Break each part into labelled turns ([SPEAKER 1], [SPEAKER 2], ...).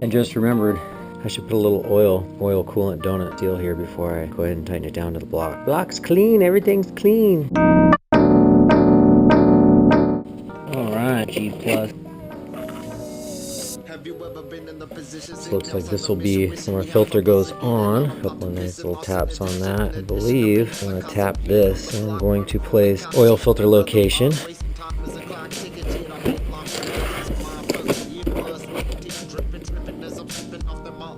[SPEAKER 1] Just remembered I should put a little oil coolant donut seal here before I go ahead and tighten it down to the block. Block's clean, everything's clean. Alright, G+. This looks like this will be when our filter goes on. A couple of nice little taps on that. I believe I'm going to tap this and I'm going to place oil filter location.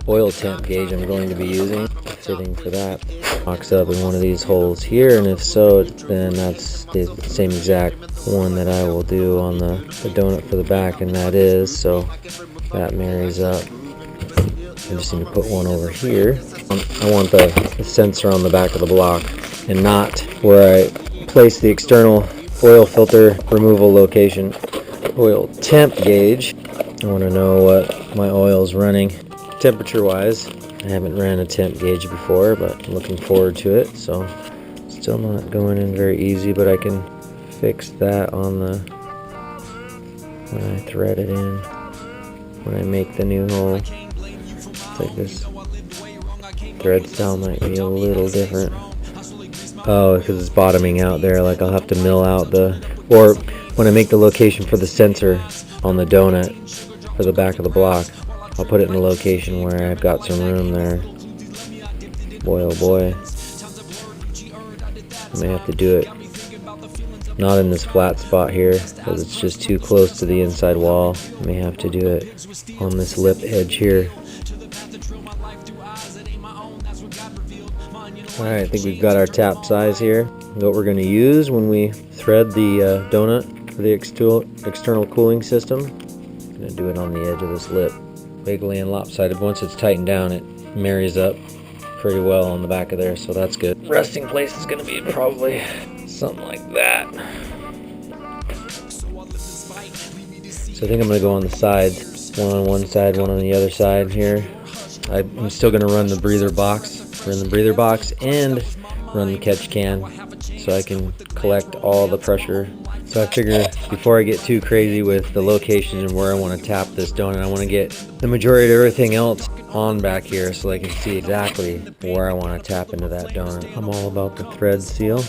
[SPEAKER 1] Oil temp gauge I'm going to be using, fitting for that. Locks up in one of these holes here, and if so, then that's the same exact one that I will do on the donut for the back, and that is, so that marries up. I just need to put one over here. I want the sensor on the back of the block, and not where I place the external oil filter removal location. Oil temp gauge. I want to know what my oil is running. Temperature wise, I haven't ran a temp gauge before, but I'm looking forward to it. So still not going in very easy, but I can fix that on the when I thread it in, when I make the new hole. It's like this thread style might be a little different. Oh, because it's bottoming out there, like I'll have to mill out or when I make the location for the sensor on the donut for the back of the block, I'll put it in a location where I've got some room there. Boy, oh boy. I may have to do it not in this flat spot here because it's just too close to the inside wall. I may have to do it on this lip edge here. Alright, I think we've got our tap size here. What we're going to use when we thread the donut for the external cooling system. I'm going to do it on the edge of this lip. Wiggly and lopsided. Once it's tightened down, it marries up pretty well on the back of there, so that's good. Resting place is going to be probably something like that. So I think I'm going to go on the sides, one on one side, one on the other side here. I'm still going to run the breather box, and run the catch can so I can collect all the pressure. So I figure before I get too crazy with the location and where I want to tap this donut, I want to get the majority of everything else on back here so I can see exactly where I want to tap into that donut. I'm all about the thread seal.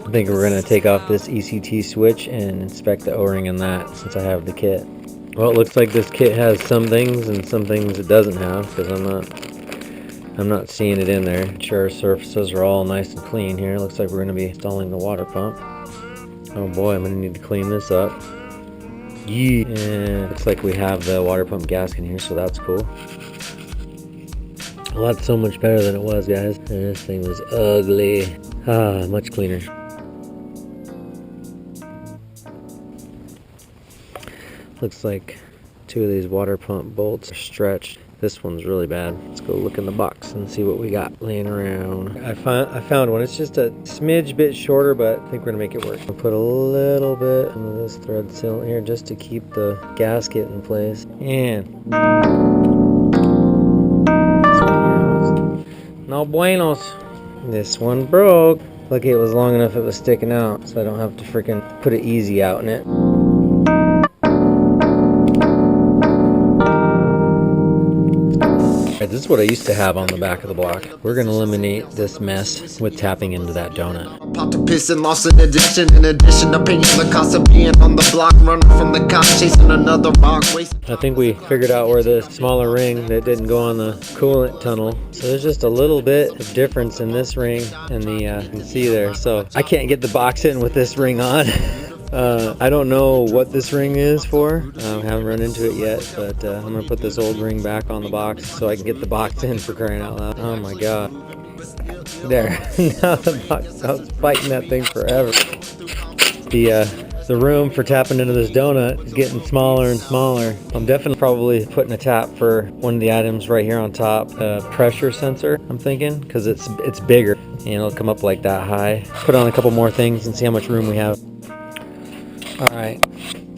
[SPEAKER 1] I think we're going to take off this ECT switch and inspect the O-ring in that since I have the kit. Well, it looks like this kit has some things and some things it doesn't have because I'm not seeing it in there. Sure, surfaces are all nice and clean here. Looks like we're going to be installing the water pump. Oh boy, I'm going to need to clean this up. Yeah, and looks like we have the water pump gasket in here, so that's cool. Well, that's so much better than it was, guys. And this thing was ugly. Ah, much cleaner. Looks like two of these water pump bolts are stretched. This one's really bad. Let's go look in the box and see what we got laying around. I found one. It's just a smidge bit shorter, but I think we're gonna make it work. I'll put a little bit of this thread seal in here just to keep the gasket in place. And no buenos. This one broke. Lucky it was long enough it was sticking out, so I don't have to freaking put it easy out in it. This is what I used to have on the back of the block. We're going to eliminate this mess with tapping into that donut.
[SPEAKER 2] Popped a piss and lost an addiction. In addition to paying the cost of being on the block, running from the cops, chasing another rock.
[SPEAKER 1] I think we figured out where the smaller ring that didn't go on the coolant tunnel. So there's just a little bit of difference in this ring and the you can see there. So I can't get the box in with this ring on. I don't know what this ring is for. I haven't run into it yet, but I'm gonna put this old ring back on the box so I can get the box in, for crying out loud. Oh my god. There. Now the box, I was fighting that thing forever. The room for tapping into this donut is getting smaller and smaller. I'm definitely probably putting a tap for one of the items right here on top. Pressure sensor, I'm thinking, because it's bigger and it'll come up like that high. Put on a couple more things and see how much room we have. Alright,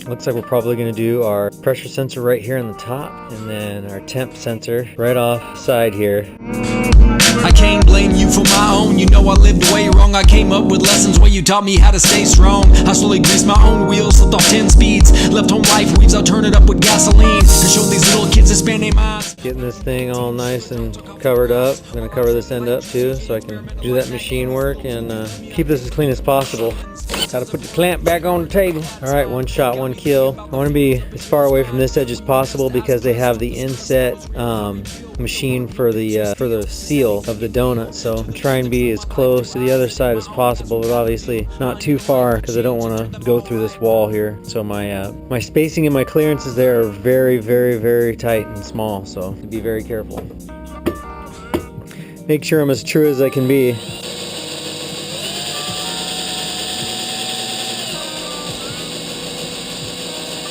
[SPEAKER 1] looks like we're probably going to do our pressure sensor right here on the top, and then our temp sensor right off the side here.
[SPEAKER 3] I can't blame you for my own. You know I lived way wrong. I came up with lessons where you taught me how to stay strong. I slowly greased my own wheels, slipped off 10 speeds. Left home life weaves, I'll turn it up with gasoline to show these little kids to spend their minds.
[SPEAKER 1] Getting this thing all nice and covered up. I'm going to cover this end up too so I can do that machine work and keep this as clean as possible. Gotta put the clamp back on the table. Alright, one shot, one kill. I want to be as far away from this edge as possible because they have the inset machine for the seal of the donut. So I'm trying to be as close to the other side as possible, but obviously not too far because I don't want to go through this wall here. So my spacing and my clearances there are very, very, very tight and small. So be very careful. Make sure I'm as true as I can be.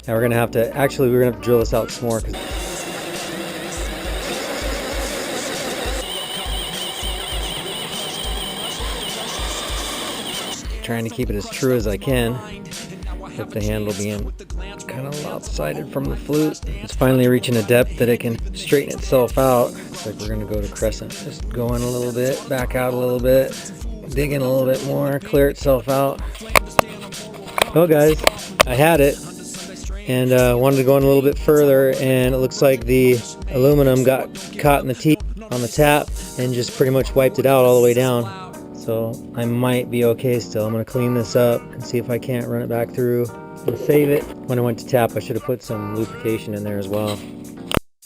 [SPEAKER 1] Now we're gonna have to drill this out some more. Trying to keep it as true as I can. With the handle being kind of lopsided from the flute. It's finally reaching a depth that it can straighten itself out. Looks like we're gonna go to crescent. Just go in a little bit, back out a little bit, dig in a little bit more, clear itself out. Well guys, I had it. And wanted to go in a little bit further, and it looks like the aluminum got caught in the teeth on the tap and just pretty much wiped it out all the way down. So I might be okay still. I'm going to clean this up and see if I can't run it back through and save it. When I went to tap, I should have put some lubrication in there as well.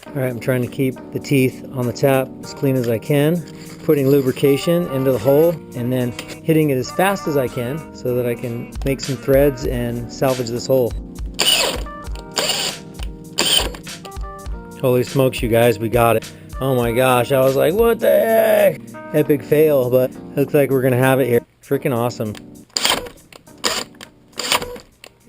[SPEAKER 1] Alright, I'm trying to keep the teeth on the tap as clean as I can. Putting lubrication into the hole and then hitting it as fast as I can so that I can make some threads and salvage this hole. Holy smokes, you guys, we got it. Oh my gosh, I was like, what the heck? Epic fail, but looks like we're gonna have it here. Freaking awesome.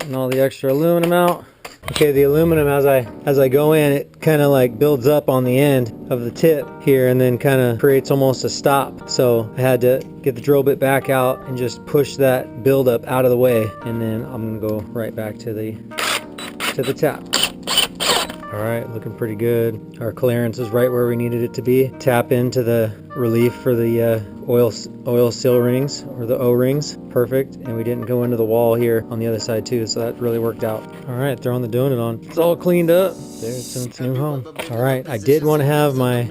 [SPEAKER 1] And all the extra aluminum out. Okay, the aluminum, as I go in, it kind of like builds up on the end of the tip here and then kind of creates almost a stop. So I had to get the drill bit back out and just push that buildup out of the way. And then I'm gonna go right back to the tap. Alright, looking pretty good. Our clearance is right where we needed it to be. Tap into the relief for the oil seal rings, or the O-rings. Perfect. And we didn't go into the wall here on the other side too, so that really worked out. Alright, throwing the donut on. It's all cleaned up. There's its new home. Alright, I did want to have my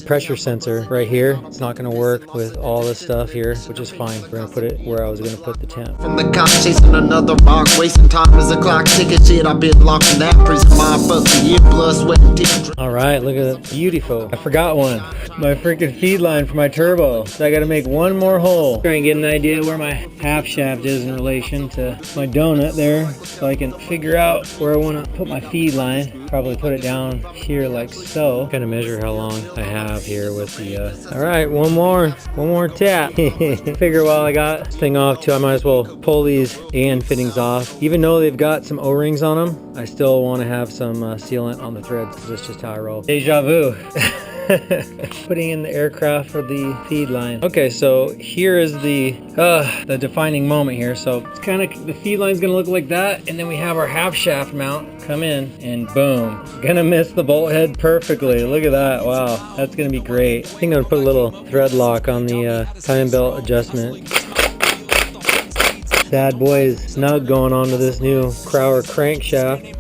[SPEAKER 1] pressure sensor right here. It's not going to work with all this stuff here, which is fine. We're going to put it where I was going to put the temp.
[SPEAKER 2] From the cop chasing another rock, wasting time as a clock ticking. Shit, I've been locked in that prison. My fucking year, blood, sweat, and tears.
[SPEAKER 1] Alright, look at that. Beautiful. I forgot one. My freaking feed line for my turbo. So I got to make one more hole. Try and get an idea where my half shaft is in relation to my donut there, so I can figure out where I want to put my feed line. Probably put it down here like so. Kind of measure how long I have here with the alright, one more tap. Figure while I got this thing off too, I might as well pull these and fittings off. Even though they've got some O-rings on them, I still want to have some sealant on the threads because that's just how I roll. Deja vu. Putting in the aircraft for the feed line. Okay, so here is the defining moment here. So it's kind of, the feed line's gonna look like that, and then we have our half shaft mount come in, and boom, gonna miss the bolt head perfectly. Look at that. Wow, that's gonna be great. I think I'm gonna put a little thread lock on the time belt adjustment. Bad boy is snug going on to this new Crower crankshaft.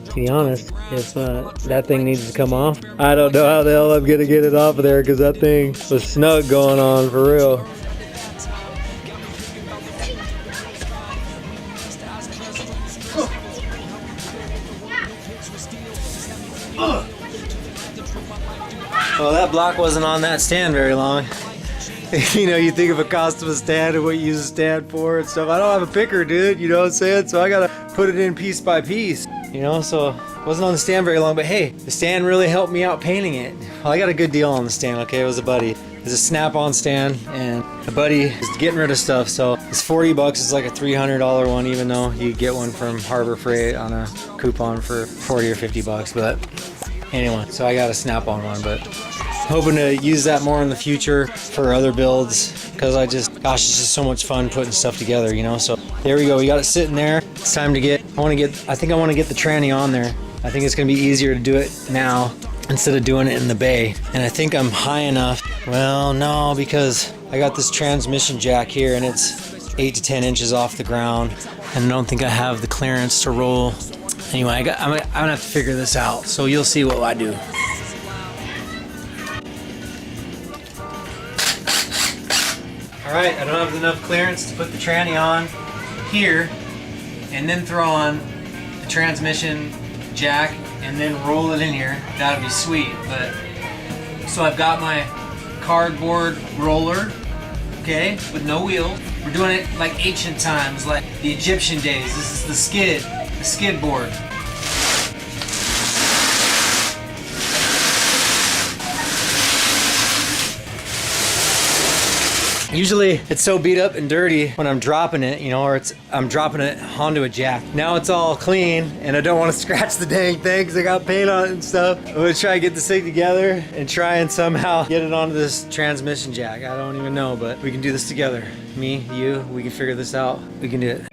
[SPEAKER 1] To be honest, if that thing needs to come off, I don't know how the hell I'm gonna get it off of there because that thing was snug going on for real. Well, that block wasn't on that stand very long.
[SPEAKER 4] You know, you think of a cost of a stand and what you use a stand for and stuff. I don't have a picker, dude, you know what I'm saying? So I gotta put it in piece by piece, you know? So wasn't on the stand very long, but hey, the stand really helped me out painting it. Well, I got a good deal on the stand, okay? It was a buddy. It's a snap-on stand, and a buddy is getting rid of stuff, so it's 40 bucks. It's like a $300 one, even though you get one from Harbor Freight on a coupon for 40 or 50 bucks. But anyway, so I got a snap-on one, but hoping to use that more in the future for other builds, because gosh, it's just so much fun putting stuff together, you know? So there we go. We got it sitting there. It's time to I think I want to get the tranny on there. I think it's going to be easier to do it now instead of doing it in the bay. And I think I'm high enough. Well, no, because I got this transmission jack here and it's 8 to 10 inches off the ground, and I don't think I have the clearance to roll. Anyway, I'm gonna have to figure this out, so you'll see what I do. All right, I don't have enough clearance to put the tranny on here and then throw on the transmission jack and then roll it in here. That'd be sweet. But so I've got my cardboard roller, okay, with no wheel. We're doing it like ancient times, like the Egyptian days. This is the skid board. Usually it's so beat up and dirty when I'm dropping it, you know, or I'm dropping it onto a jack. Now it's all clean and I don't want to scratch the dang thing because I got paint on it and stuff. I'm gonna try and get this thing together and try and somehow get it onto this transmission jack. I don't even know, but we can do this together. Me, you, we can figure this out. We can do it.